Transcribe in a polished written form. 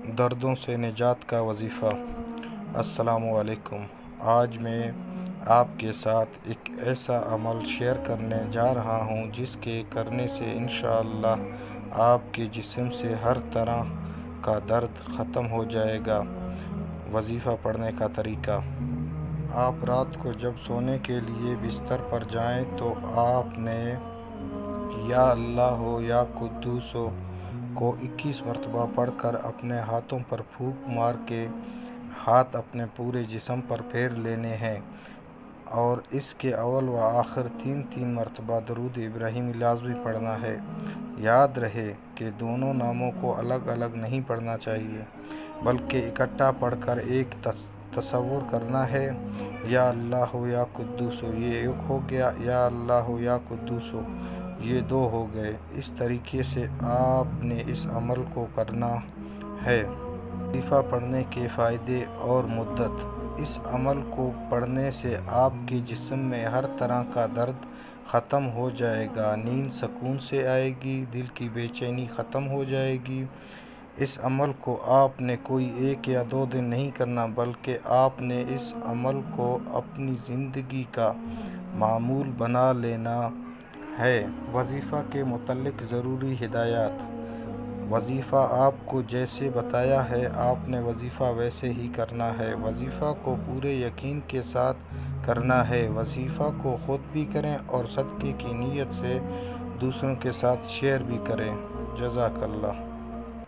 دردوں سے نجات کا وظیفہ۔ السلام علیکم۔ آج میں آپ کے ساتھ ایک ایسا عمل شیئر کرنے جا رہا ہوں جس کے کرنے سے انشاءاللہ آپ کے جسم سے ہر طرح کا درد ختم ہو جائے گا۔ وظیفہ پڑھنے کا طریقہ۔ آپ رات کو جب سونے کے لیے بستر پر جائیں تو آپ نے یا اللہ ہو یا قدوس ہو کو 21 مرتبہ پڑھ کر اپنے ہاتھوں پر پھونک مار کے ہاتھ اپنے پورے جسم پر پھیر لینے ہیں، اور اس کے اول و آخر 3 مرتبہ درود ابراہیمی لازمی پڑھنا ہے۔ یاد رہے کہ دونوں ناموں کو الگ الگ نہیں پڑھنا چاہیے بلکہ اکٹھا پڑھ کر ایک تصور کرنا ہے۔ یا اللہ ہو یا قدوس ہو یہ ایک ہو گیا، یا اللہ ہو یا قدوس ہو یہ 2 ہو گئے۔ اس طریقے سے آپ نے اس عمل کو کرنا ہے۔ وظیفہ پڑھنے کے فائدے اور مدت۔ اس عمل کو پڑھنے سے آپ کے جسم میں ہر طرح کا درد ختم ہو جائے گا، نیند سکون سے آئے گی، دل کی بے چینی ختم ہو جائے گی۔ اس عمل کو آپ نے کوئی 1 یا 2 دن نہیں کرنا بلکہ آپ نے اس عمل کو اپنی زندگی کا معمول بنا لینا ہے۔ وظیفہ کے متعلق ضروری ہدایات۔ وظیفہ آپ کو جیسے بتایا ہے آپ نے وظیفہ ویسے ہی کرنا ہے۔ وظیفہ کو پورے یقین کے ساتھ کرنا ہے۔ وظیفہ کو خود بھی کریں اور صدقے کی نیت سے دوسروں کے ساتھ شیئر بھی کریں۔ جزاک اللہ۔